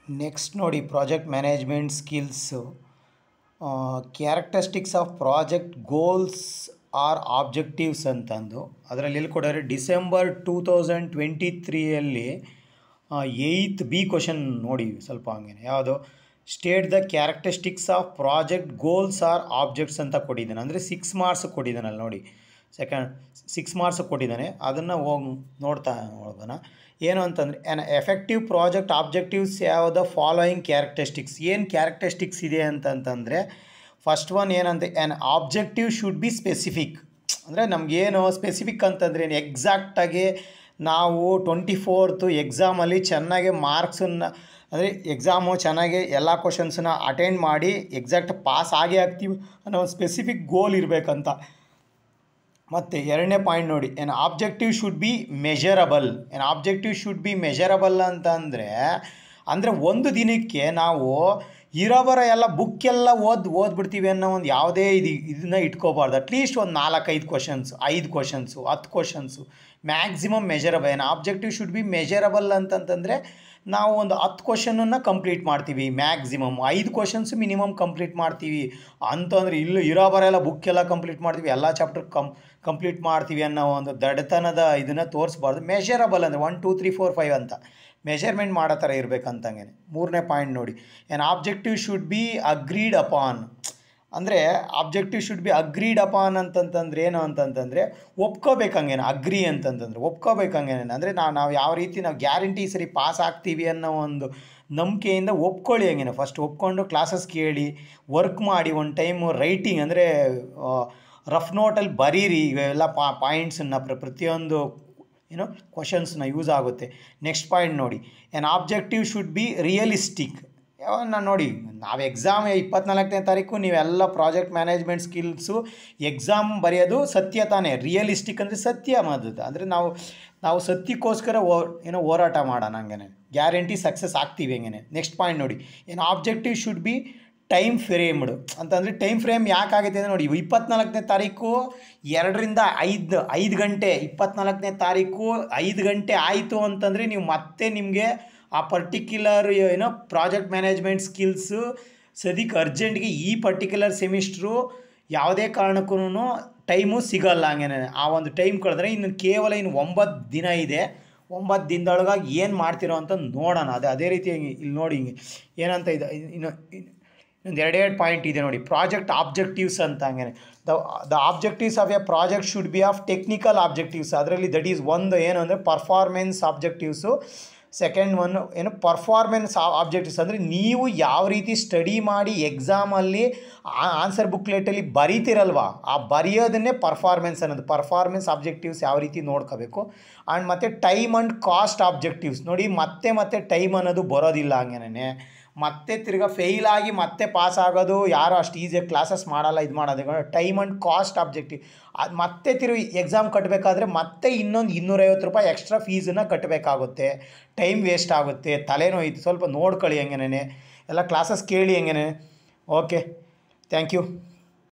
Next ನೋಡಿ project management skills characteristics of project goals or objectives ಅಂತಂದು ಅದರಲ್ಲಿ ಎಲ್ಲಿ ಕೊಡೋರು ಡಿಸೆಂಬರ್ 2023ಯಲ್ಲಿ 8th B ಕ್ವಶನ್ ನೋಡಿ ಸ್ವಲ್ಪ ಹಂಗೆ ಯಾವುದು state the characteristics of project goals or objects ಅಂತ ಕೊಟ್ಟಿದ್ದಾನೆ. ಅಂದರೆ 6 ಮಾರ್ಕ್ಸ್ ಕೊಟ್ಟಿದ್ದಾನಲ್ಲಿ ನೋಡಿ, 6 ಮಾರ್ಕ್ಸ್ ಕೊಟ್ಟಿದ್ದಾನೆ. ಅದನ್ನು ಹೋಗಿ ನೋಡ್ಬೋಣ. ಏನು ಅಂತಂದರೆ ಆ್ಯನ್ ಎಫೆಕ್ಟಿವ್ ಪ್ರಾಜೆಕ್ಟ್ ಆಬ್ಜೆಕ್ಟಿವ್ಸ್ ಯಾವ ದ ಫಾಲೋಯಿಂಗ್ ಕ್ಯಾರೆಕ್ಟರಿಸ್ಟಿಕ್ಸ್. ಏನು ಕ್ಯಾರೆಕ್ಟರಿಸ್ಟಿಕ್ಸ್ ಇದೆ ಅಂತಂತಂದರೆ ಫಸ್ಟ್ ಒನ್ ಏನಂತ an objective should B specific. ಅಂದರೆ ನಮಗೇನು ಸ್ಪೆಸಿಫಿಕ್ ಅಂತಂದರೆ ಏನು ಎಕ್ಸಾಕ್ಟಾಗಿ ನಾವು 24th ಎಕ್ಸಾಮಲ್ಲಿ ಚೆನ್ನಾಗಿ ಮಾರ್ಕ್ಸನ್ನು ಅಂದರೆ ಎಕ್ಸಾಮು ಚೆನ್ನಾಗಿ ಎಲ್ಲ ಕ್ವಶನ್ಸನ್ನ ಅಟೆಂಡ್ ಮಾಡಿ ಎಕ್ಸಾಕ್ಟ್ ಪಾಸ್ ಆಗೇ ಆಗ್ತೀವಿ ಅನ್ನೋ ಒಂದು ಸ್ಪೆಸಿಫಿಕ್ ಗೋಲ್ ಇರಬೇಕಂತ. ಮತ್ತು ಎರಡನೇ ಪಾಯಿಂಟ್ ನೋಡಿ, an objective should B measurable. An objective should B measurable ಅಂತಂದರೆ ಅಂದರೆ ಒಂದು ದಿನಕ್ಕೆ ನಾವು ಇರೋಬರ ಎಲ್ಲ ಬುಕ್ಕೆಲ್ಲ ಓದ್ಬಿಡ್ತೀವಿ ಅನ್ನೋ ಒಂದು ಯಾವುದೇ ಇದನ್ನು ಇಟ್ಕೋಬಾರ್ದು. ಅಟ್ಲೀಸ್ಟ್ ಒಂದು 4-5 questions, 5 questions, 10 questions maximum measurable. An objective should B measurable ಅಂತಂತಂದರೆ ನಾವು ಒಂದು 10 ಕ್ವಶನನ್ನು ಕಂಪ್ಲೀಟ್ ಮಾಡ್ತೀವಿ, ಮ್ಯಾಕ್ಸಿಮಮ್ 5 ಕ್ವಶನ್ಸು ಮಿನಿಮಮ್ ಕಂಪ್ಲೀಟ್ ಮಾಡ್ತೀವಿ ಅಂತಂದರೆ ಇರೋಬರ ಎಲ್ಲ ಬುಕ್ಕೆಲ್ಲ ಕಂಪ್ಲೀಟ್ ಮಾಡ್ತೀವಿ, ಎಲ್ಲ ಚಾಪ್ಟರ್ ಕಂಪ್ಲೀಟ್ ಮಾಡ್ತೀವಿ ಅನ್ನೋ ಒಂದು ದಡ್ತನದ ಇದನ್ನು ತೋರಿಸ್ಬಾರ್ದು. ಮೆಷರಬಲ್ ಅಂದರೆ 1 2 3 4 5 ಅಂತ ಮೆಷರ್ಮೆಂಟ್ ಮಾಡೋ ಥರ ಇರಬೇಕಂತಂಗೆ. ಮೂರನೇ ಪಾಯಿಂಟ್ ನೋಡಿ, an objective should be agreed upon. ಅಂದರೆ objective should be agreed upon ಅಂತಂತಂದ್ರೆ ಏನು ಅಂತಂತಂದರೆ ಒಪ್ಕೋಬೇಕಂಗೇನು. ಅಗ್ರಿ ಅಂತಂತಂದರೆ ಒಪ್ಕೋಬೇಕಂಗೇನು ಅಂದರೆ ನಾವು ಯಾವ ರೀತಿ ನಾವು ಗ್ಯಾರಂಟಿ ಸರಿ ಪಾಸ್ ಆಗ್ತೀವಿ ಅನ್ನೋ ಒಂದು ನಂಬಿಕೆಯಿಂದ ಒಪ್ಕೊಳ್ಳಿ. ಹಂಗೇನೆ ಫಸ್ಟ್ ಒಪ್ಕೊಂಡು ಕ್ಲಾಸಸ್ ಕೇಳಿ, ವರ್ಕ್ ಮಾಡಿ, ಒಂದು ಟೈಮು ರೈಟಿಂಗ್ ಅಂದರೆ ರಫ್ ನೋಟಲ್ಲಿ ಬರೀರಿ ಇವೆಲ್ಲ ಪಾಯಿಂಟ್ಸನ್ನು ಪ್ರತಿಯೊಂದು ಕ್ವಶನ್ಸ್ನ ಯೂಸ್ ಆಗುತ್ತೆ. ನೆಕ್ಸ್ಟ್ ಪಾಯಿಂಟ್ ನೋಡಿ, an objective should B realistic. ನಾನು ನೋಡಿ ನಾವು ಎಕ್ಸಾಮ್ 24ನೇ ತಾರೀಕು ನೀವೆಲ್ಲ ಪ್ರಾಜೆಕ್ಟ್ ಮ್ಯಾನೇಜ್ಮೆಂಟ್ ಸ್ಕಿಲ್ಸು ಎಕ್ಸಾಮ್ ಬರೆಯೋದು ಸತ್ಯ ತಾನೇ. ರಿಯಲಿಸ್ಟಿಕ್ ಅಂದರೆ ಸತ್ಯ ಮಾಡೋದು. ಅಂದರೆ ನಾವು ಸತ್ಯಕ್ಕೋಸ್ಕರ ಹೋರಾಟ ಮಾಡೋಣ, ಹಂಗೇನೆ ಗ್ಯಾರಂಟಿ ಸಕ್ಸಸ್ ಆಗ್ತೀವಿ ಹಂಗೇನೆ. ನೆಕ್ಸ್ಟ್ ಪಾಯಿಂಟ್ ನೋಡಿ, an objective should B time framed. ಅಂತಂದರೆ ಟೈಮ್ ಫ್ರೇಮ್ ಯಾಕಾಗುತ್ತೆ ಅಂದರೆ ನೋಡಿ 24ನೇ ತಾರೀಕು 2ರಿಂದ 5 ಗಂಟೆ 24ನೇ ತಾರೀಕು 5 ಗಂಟೆ ಆಯಿತು ಅಂತಂದರೆ ನೀವು ಮತ್ತೆ ನಿಮಗೆ ಆ ಪರ್ಟಿಕ್ಯುಲರ್ ಪ್ರಾಜೆಕ್ಟ್ ಮ್ಯಾನೇಜ್ಮೆಂಟ್ ಸ್ಕಿಲ್ಸು ಸದ್ಯಕ್ಕೆ ಅರ್ಜೆಂಟ್ಗೆ ಈ ಪರ್ಟಿಕ್ಯುಲರ್ ಸೆಮಿಸ್ಟ್ರು ಯಾವುದೇ ಕಾರಣಕ್ಕೂ ಟೈಮು ಸಿಗೋಲ್ಲ. ಹಂಗೇನೆ ಆ ಒಂದು ಟೈಮ್ ಕಳೆದ್ರೆ ಇನ್ನು ಕೇವಲ 9 ದಿನ ಇದೆ. 9 ದಿನದೊಳಗಾಗಿ ಏನು ಮಾಡ್ತಿರೋ ಅಂತ ನೋಡೋಣ. ಅದೇ ರೀತಿ ಇಲ್ಲಿ ನೋಡಿ ಹಿಂಗೆ ಏನಂತ ಇದೆ, ಇನ್ನೊಂದು 2 ಪಾಯಿಂಟ್ ಇದೆ ನೋಡಿ, ಪ್ರಾಜೆಕ್ಟ್ ಆಬ್ಜೆಕ್ಟಿವ್ಸ್ ಅಂತ. ಹಂಗೇನೆ the objectives of A project should be of technical objectives. ಅದರಲ್ಲಿ ದಟ್ ಈಸ್ ಒಂದು ಏನು ಅಂದರೆ performance objectives. Second one performance objectives ಅಂದರೆ ನೀವು ಯಾವ ರೀತಿ ಸ್ಟಡಿ ಮಾಡಿ ಎಕ್ಸಾಮಲ್ಲಿ ಆನ್ಸರ್ ಬುಕ್ಲೆಟಲ್ಲಿ ಬರೀತಿರಲ್ವ, ಆ ಬರೆಯೋದನ್ನೇ ಪರ್ಫಾರ್ಮೆನ್ಸ್ ಅನ್ನೋದು. ಪರ್ಫಾರ್ಮೆನ್ಸ್ ಆಬ್ಜೆಕ್ಟಿವ್ಸ್ ಯಾವ ರೀತಿ ನೋಡ್ಕೋಬೇಕು. ಆ್ಯಂಡ್ ಮತ್ತು ಟೈಮ್ ಆ್ಯಂಡ್ ಕಾಸ್ಟ್ ಆಬ್ಜೆಕ್ಟಿವ್ಸ್ ನೋಡಿ, ಮತ್ತೆ ಟೈಮ್ ಅನ್ನೋದು ಬರೋದಿಲ್ಲ. ಹಂಗೇನೆ ಮತ್ತೆ ತಿರ್ಗಾ ಫೇಲ್ ಆಗಿ ಮತ್ತೆ ಪಾಸ್ ಆಗೋದು ಯಾರು ಅಷ್ಟು ಈಸಿಯಾಗಿ ಕ್ಲಾಸಸ್ ಮಾಡಲ್ಲ. ಇದು ಮಾಡೋದು ಟೈಮ್ ಆ್ಯಂಡ್ ಕಾಸ್ಟ್ ಆಬ್ಜೆಕ್ಟಿವ್. ಅದು ಮತ್ತೆ ತಿರುಗಿ ಎಕ್ಸಾಮ್ ಕಟ್ಟಬೇಕಾದ್ರೆ ಮತ್ತೆ ಇನ್ನೊಂದು 250 ರೂಪಾಯಿ ಎಕ್ಸ್ಟ್ರಾ ಫೀಸನ್ನು ಕಟ್ಟಬೇಕಾಗುತ್ತೆ. ಟೈಮ್ ವೇಸ್ಟ್ ಆಗುತ್ತೆ, ತಲೆನೋಯ್ತು. ಸ್ವಲ್ಪ ನೋಡ್ಕೊಳ್ಳಿ ಹಂಗೇನೆ ಎಲ್ಲ ಕ್ಲಾಸಸ್ ಕೇಳಿ ಹಂಗೇನೆ. Okay, thank you.